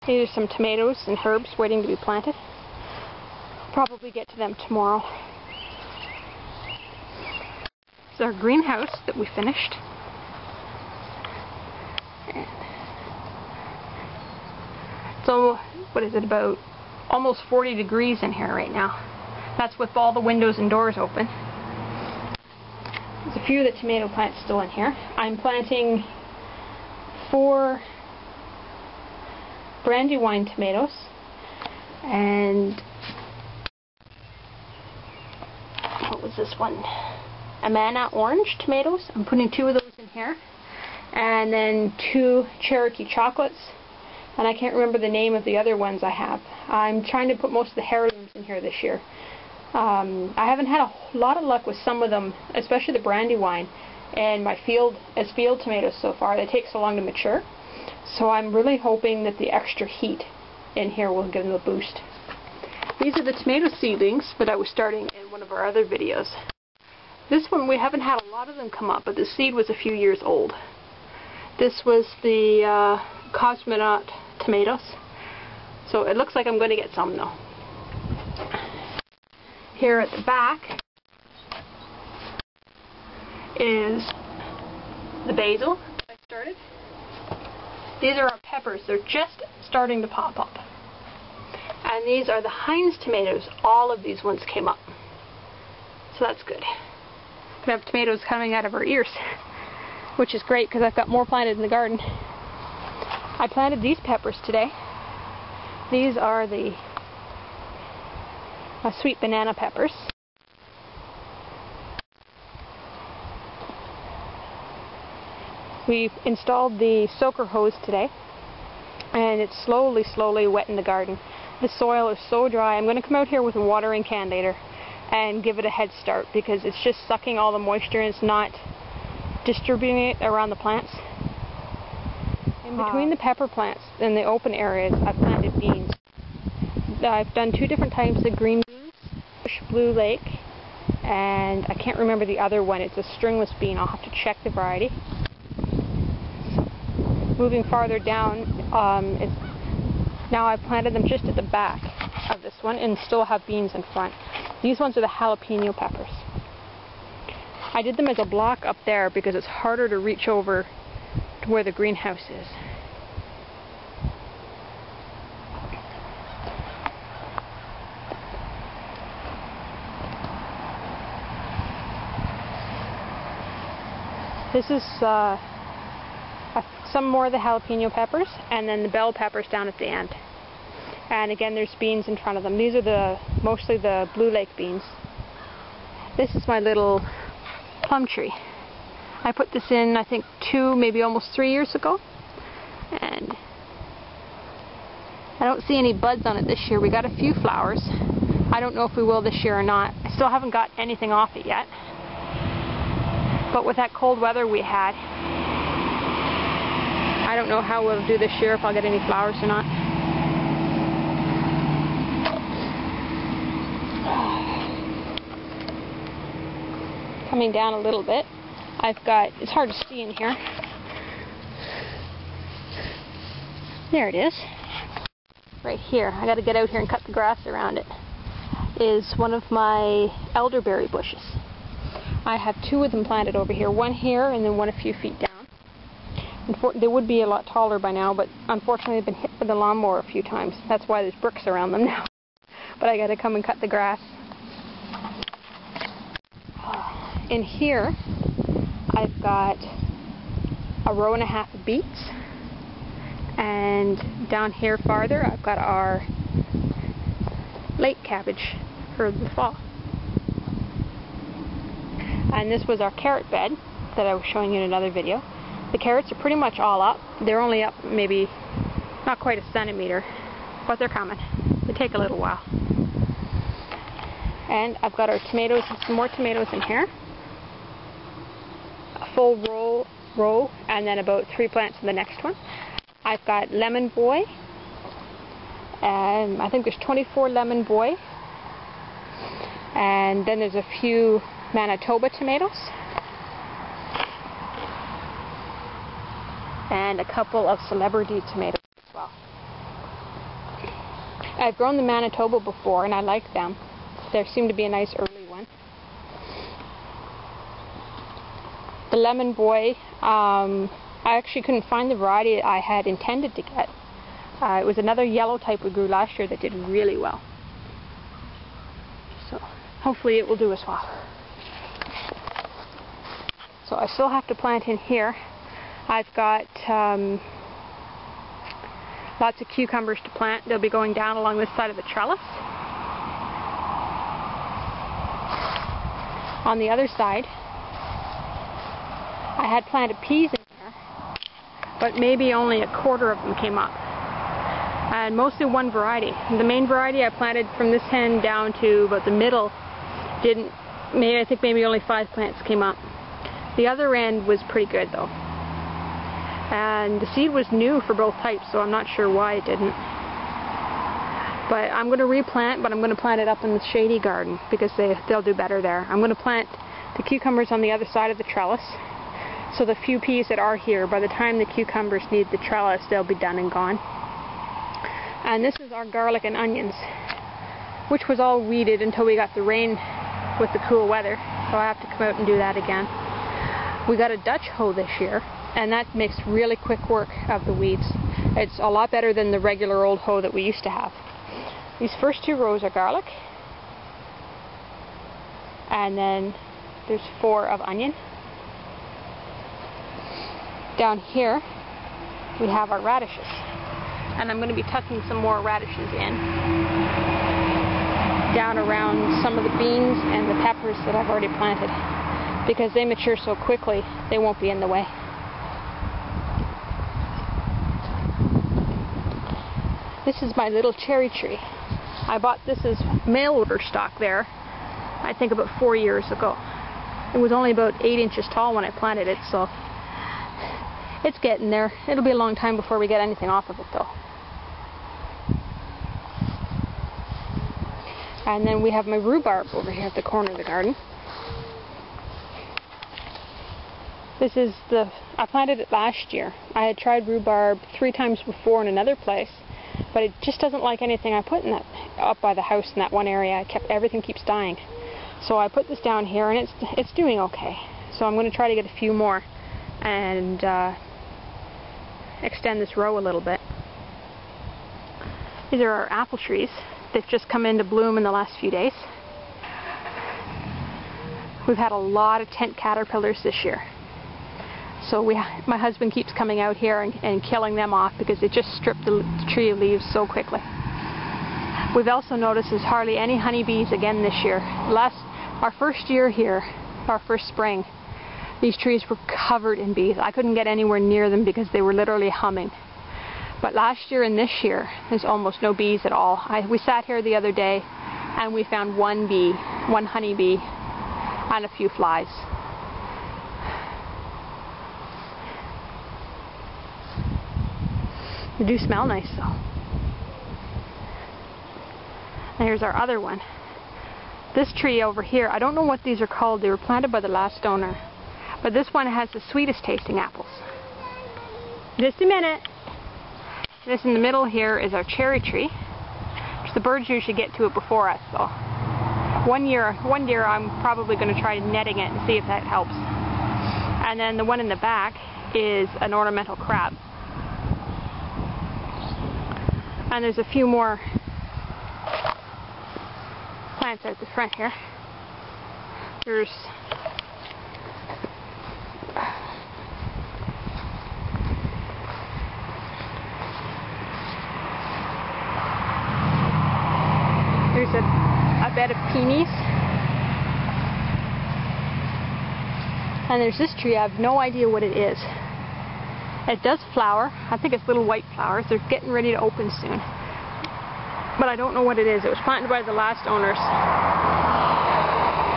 Here's some tomatoes and herbs waiting to be planted. Probably get to them tomorrow. It's our greenhouse that we finished. So, what is it, about almost 40 degrees in here right now. That's with all the windows and doors open. There's a few of the tomato plants still in here. I'm planting 4 Brandywine tomatoes and what was this one? Amana orange tomatoes. I'm putting 2 of those in here, and then 2 Cherokee chocolates, and I can't remember the name of the other ones I have. I'm trying to put most of the heirlooms in here this year. I haven't had a lot of luck with some of them, especially the Brandywine and my field tomatoes so far. They take so long to mature. So I'm really hoping that the extra heat in here will give them a boost. These are the tomato seedlings that I was starting in one of our other videos. This one we haven't had a lot of them come up, but the seed was a few years old. This was the Cosmonaut tomatoes. So it looks like I'm going to get some though. Here at the back is the basil that I started. These are our peppers. They're just starting to pop up. And these are the Heinz tomatoes. All of these ones came up. So that's good. We have tomatoes coming out of our ears, which is great because I've got more planted in the garden. I planted these peppers today. These are the sweet banana peppers. We installed the soaker hose today, and it's slowly wetting the garden. The soil is so dry. I'm going to come out here with a watering can later and give it a head start because it's just sucking all the moisture and it's not distributing it around the plants. In between the pepper plants in the open areas, I've planted beans. I've done 2 different types of green beans, Blue Lake, and I can't remember the other one. It's a stringless bean. I'll have to check the variety. Moving farther down, now I've planted them just at the back of this one and still have beans in front. These ones are the jalapeno peppers. I did them as a block up there because it's harder to reach over to where the greenhouse is. This is some more of the jalapeno peppers, and then the bell peppers down at the end. And again, there's beans in front of them. These are mostly the Blue Lake beans. This is my little plum tree. I put this in, I think, 2, maybe almost 3 years ago. And I don't see any buds on it this year. We got a few flowers. I don't know if we will this year or not. I still haven't got anything off it yet. But with that cold weather we had, I don't know how we'll do this year, if I'll get any flowers or not. Coming down a little bit, it's hard to see in here. There it is. Right here. I got to get out here and cut the grass around it. Is one of my elderberry bushes. I have 2 of them planted over here. One here and then one a few feet down. They would be a lot taller by now, but unfortunately they've been hit with the lawnmower a few times. That's why there's bricks around them now. But I got to come and cut the grass. In here, I've got a 1.5 rows of beets. And down here farther, I've got our lake cabbage for the fall. And this was our carrot bed that I was showing you in another video. The carrots are pretty much all up. They're only up maybe not quite a centimeter, but they're coming. They take a little while. And I've got our tomatoes, some more tomatoes in here. A full row, and then about 3 plants in the next one. I've got Lemon Boy, and I think there's 24 Lemon Boy. And then there's a few Manitoba tomatoes. And a couple of Celebrity tomatoes as well. I've grown the Manitoba before and I like them. There seem to be a nice early one. The Lemon Boy, I actually couldn't find the variety I had intended to get. It was another yellow type we grew last year that did really well. So hopefully it will do as well. So I still have to plant in here. I've got lots of cucumbers to plant. They'll be going down along this side of the trellis. On the other side, I had planted peas in there, but maybe only a quarter of them came up. And mostly one variety. The main variety I planted from this end down to about the middle didn't, I think maybe only 5 plants came up. The other end was pretty good though. And the seed was new for both types, so I'm not sure why it didn't. But I'm going to replant, but I'm going to plant it up in the shady garden because they'll do better there. I'm going to plant the cucumbers on the other side of the trellis. So the few peas that are here, by the time the cucumbers need the trellis, they'll be done and gone. And this is our garlic and onions, which was all weeded until we got the rain with the cool weather. So I have to come out and do that again. We got a Dutch hoe this year, and that makes really quick work of the weeds. It's a lot better than the regular old hoe that we used to have. These first 2 rows are garlic, and then there's 4 of onion. Down here we have our radishes, and I'm going to be tucking some more radishes in down around some of the beans and the peppers that I've already planted, because they mature so quickly they won't be in the way. This is my little cherry tree. I bought this as mail order stock there, I think about 4 years ago. It was only about 8 inches tall when I planted it, so it's getting there. It'll be a long time before we get anything off of it though. And then we have my rhubarb over here at the corner of the garden. This is I planted it last year. I had tried rhubarb 3 times before in another place, but it just doesn't like anything I put in that up by the house in that one area. Everything keeps dying. So I put this down here and it's doing okay. So I'm going to try to get a few more and extend this row a little bit. These are our apple trees. They've just come into bloom in the last few days. We've had a lot of tent caterpillars this year. So my husband keeps coming out here and killing them off because it just stripped the tree of leaves so quickly. We've also noticed there's hardly any honeybees again this year. Our first year here, our first spring, these trees were covered in bees. I couldn't get anywhere near them because they were literally humming. But last year and this year, there's almost no bees at all. We sat here the other day and we found 1 bee, 1 honeybee, and a few flies. They do smell nice though. And here's our other one. This tree over here, I don't know what these are called. They were planted by the last owner. But this one has the sweetest tasting apples. Just a minute. This in the middle here is our cherry tree. The birds usually get to it before us though. One year I'm probably going to try netting it and see if that helps. And then the one in the back is an ornamental crab. And there's a few more plants out the front here. There's a bed of peonies. And there's this tree, I have no idea what it is. It does flower. I think it's little white flowers. They're getting ready to open soon. But I don't know what it is. It was planted by the last owners.